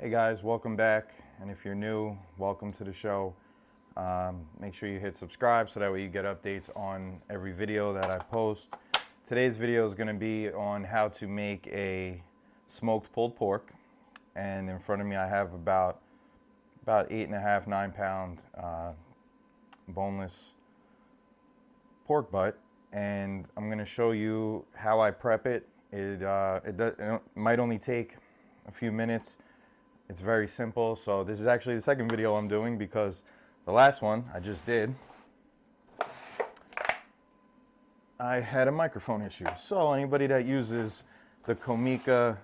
Hey guys, welcome back. And if you're new, welcome to the show. Make sure you hit subscribe so that way you get updates on every video that I post. Today's video is going to be on how to make a smoked pulled pork. And in front of me I have about 8.5, 9 pound boneless pork butt. And I'm going to show you how I prep it. It might only take a few minutes. It's very simple. So this is actually the second video I'm doing because the last one I just did, I had a microphone issue. So anybody that uses the Comica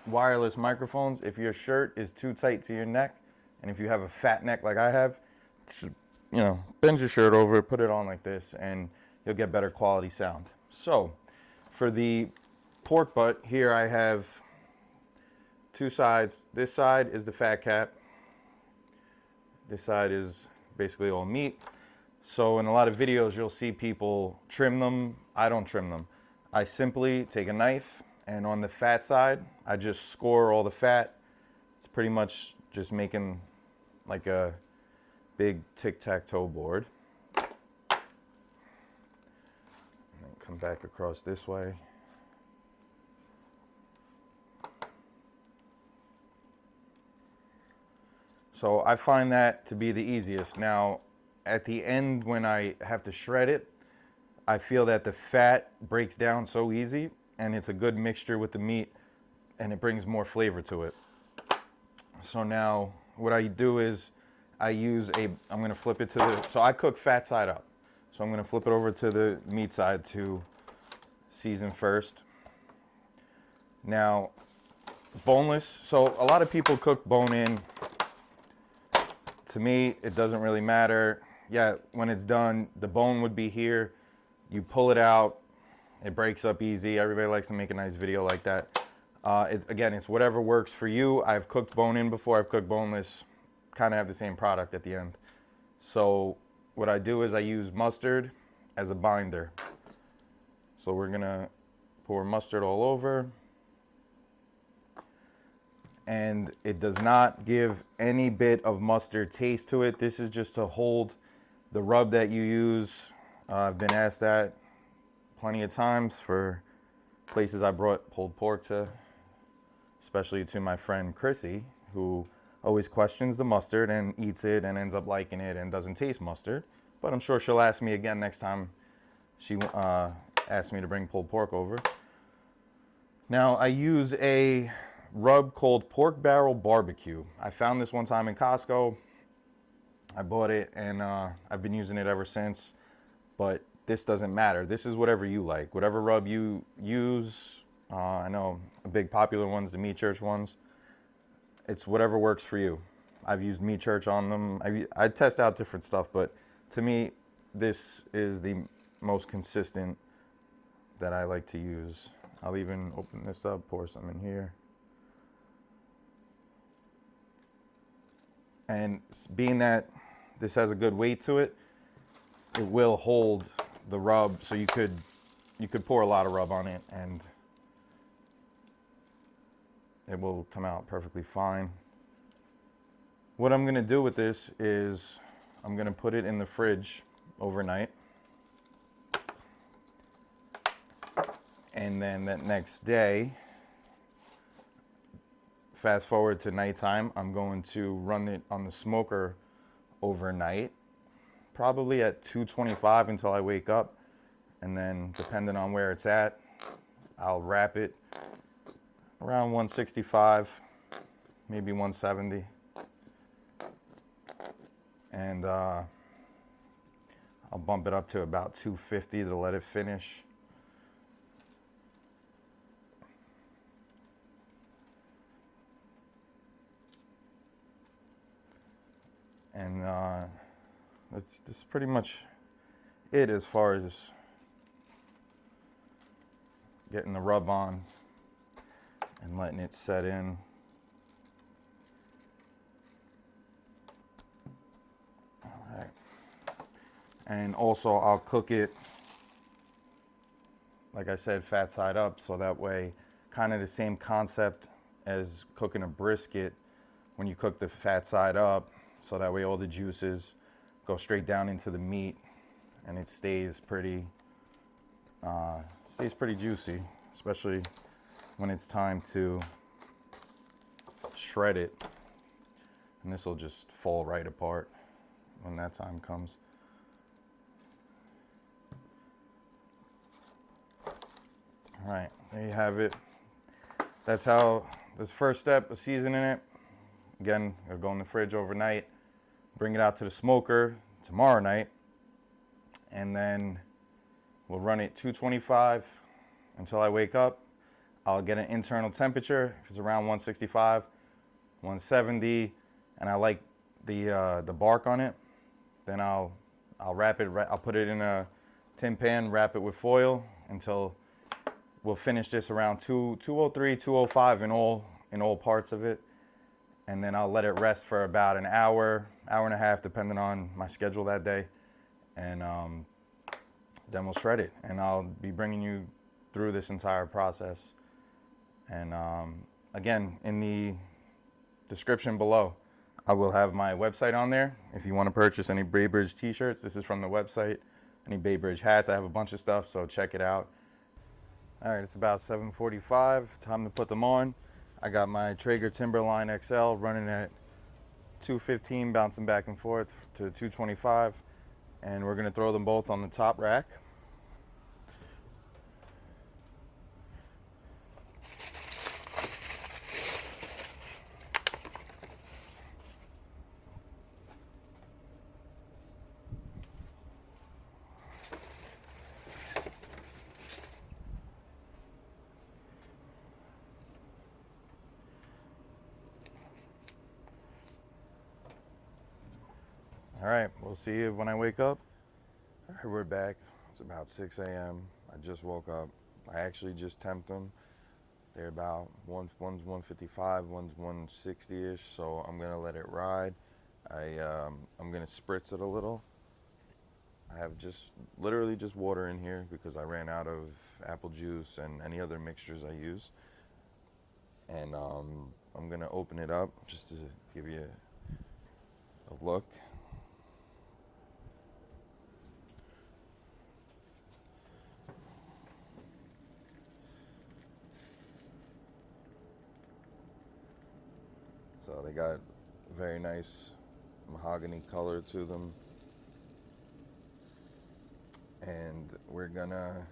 wireless microphones, if your shirt is too tight to your neck, and if you have a fat neck like I have, bend your shirt over, put it on like this, and you'll get better quality sound. So for the pork butt here, I have two sides. This side is the fat cap. This side is basically all meat. So in a lot of videos, you'll see people trim them. I don't trim them. I simply take a knife, and on the fat side, I just score all the fat. It's pretty much just making like a big tic-tac-toe board. And then come back across this way. So I find that to be the easiest. Now, at the end when I have to shred it, I feel that the fat breaks down so easy, and it's a good mixture with the meat, and it brings more flavor to it. So now what I do is I'm going to flip it to so I cook fat side up. So I'm going to flip it over to the meat side to season first. Now, boneless, so a lot of people cook bone in. To me, it doesn't really matter. Yeah, when it's done, the bone would be here. You pull it out, it breaks up easy. Everybody likes to make a nice video like that. It's whatever works for you. I've cooked bone in before, I've cooked boneless. Kind of have the same product at the end. So what I do is I use mustard as a binder. So we're gonna pour mustard all over. And it does not give any bit of mustard taste to it. This is just to hold the rub that you use. I've been asked that plenty of times for places I brought pulled pork to, especially to my friend Chrissy, who always questions the mustard and eats it and ends up liking it and doesn't taste mustard. But I'm sure she'll ask me again next time she asks me to bring pulled pork over. Now I use a rub called Pork Barrel Barbecue. I found this one time in Costco. I bought it and I've been using it ever since, but this doesn't matter. This is whatever you like, whatever rub you use. I know a big popular one's the Meat Church ones. It's whatever works for you. I've used Meat Church on them. I test out different stuff, but to me, this is the most consistent that I like to use. I'll even open this up, pour some in here. And being that this has a good weight to it, it will hold the rub, so you could pour a lot of rub on it and it will come out perfectly fine. What I'm going to do with this is I'm going to put it in the fridge overnight. And then that next day, fast forward to nighttime, I'm going to run it on the smoker overnight, probably at 225 until I wake up. And then depending on where it's at, I'll wrap it around 165, maybe 170. And I'll bump it up to about 250 to let it finish. And this is pretty much it as far as getting the rub on and letting it set in. All right. And also I'll cook it, like I said, fat side up, so that way kind of the same concept as cooking a brisket. when you cook the fat side up, so that way all the juices go straight down into the meat and it stays pretty juicy, especially when it's time to shred it. And this will just fall right apart when that time comes. All right, there you have it. That's how, this first step of seasoning it. Again, it'll go in the fridge overnight, bring it out to the smoker tomorrow night, and then we'll run it 225 until I wake up. I'll get an internal temperature. If it's around 165, 170, and I like the bark on it, then I'll wrap it. I'll put it in a tin pan, wrap it with foil until we'll finish this around 203, 205 in all parts of it, and then I'll let it rest for about an hour, hour and a half, depending on my schedule that day, and then we'll shred it. And I'll be bringing you through this entire process. And again, in the description below, I will have my website on there. If you want to purchase any Baybridge t-shirts, this is from the website. Any Baybridge hats, I have a bunch of stuff, so check it out. All right, it's about 7:45, time to put them on. I got my Traeger Timberline XL running at 215, bouncing back and forth to 225, and we're gonna throw them both on the top rack. All right, we'll see you when I wake up. All right, we're back. It's about 6 a.m. I just woke up. I actually just temped them. They're about one's 155, one's 160-ish, so I'm gonna let it ride. I'm gonna spritz it a little. I have literally just water in here because I ran out of apple juice and any other mixtures I use. And I'm gonna open it up just to give you a look. So they got very nice mahogany color to them. And we're gonna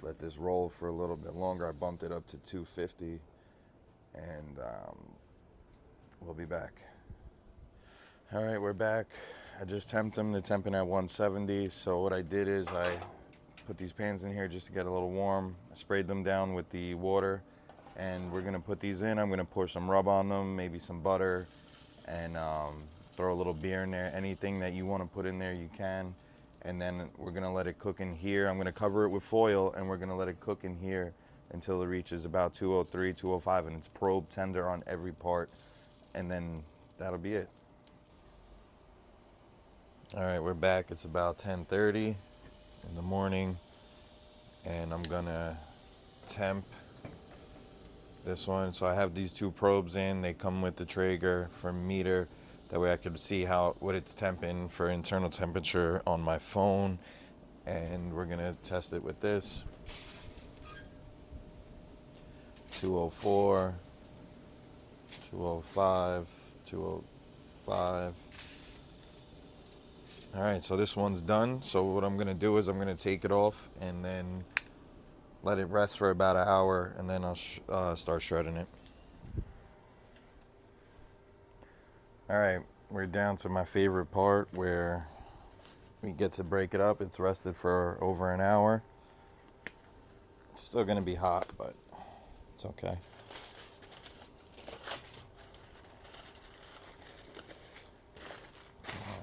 let this roll for a little bit longer. I bumped it up to 250, and we'll be back. All right, we're back. I just temped them. They're temping at 170. So what I did is I put these pans in here just to get a little warm. I sprayed them down with the water, and we're gonna put these in. I'm gonna pour some rub on them, maybe some butter, and throw a little beer in there. Anything that you want to put in there, you can. And then we're gonna let it cook in here. I'm gonna cover it with foil, and we're gonna let it cook in here until it reaches about 203, 205, and it's probe tender on every part. And then that'll be it. All right, we're back. It's about 10:30 in the morning, and I'm gonna temp this one. So I have these two probes in. They come with the Traeger for meter. That way I can see what it's temping for internal temperature on my phone. And we're gonna test it with this. 204, 205, 205. All right, so this one's done. So what I'm gonna do is I'm gonna take it off and then let it rest for about an hour, and then I'll start shredding it. All right, we're down to my favorite part where we get to break it up. It's rested for over an hour. It's still gonna be hot, but it's okay.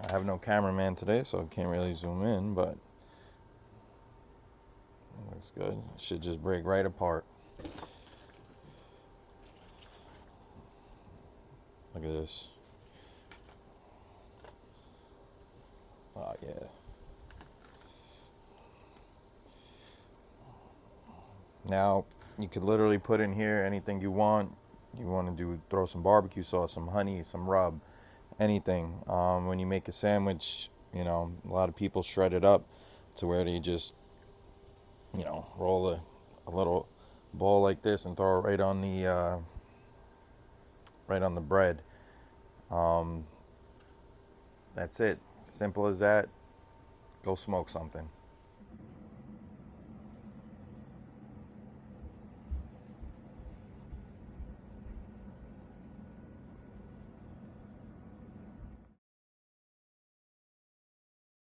I have no cameraman today, so I can't really zoom in, but it looks good. It should just break right apart. Look at this. Oh, yeah. Now, you could literally put in here anything you want. You want to throw some barbecue sauce, some honey, some rub, anything. When you make a sandwich, you know, a lot of people shred it up to where they just, you know, roll a little ball like this and throw it right on the bread. That's it. Simple as that. Go smoke something.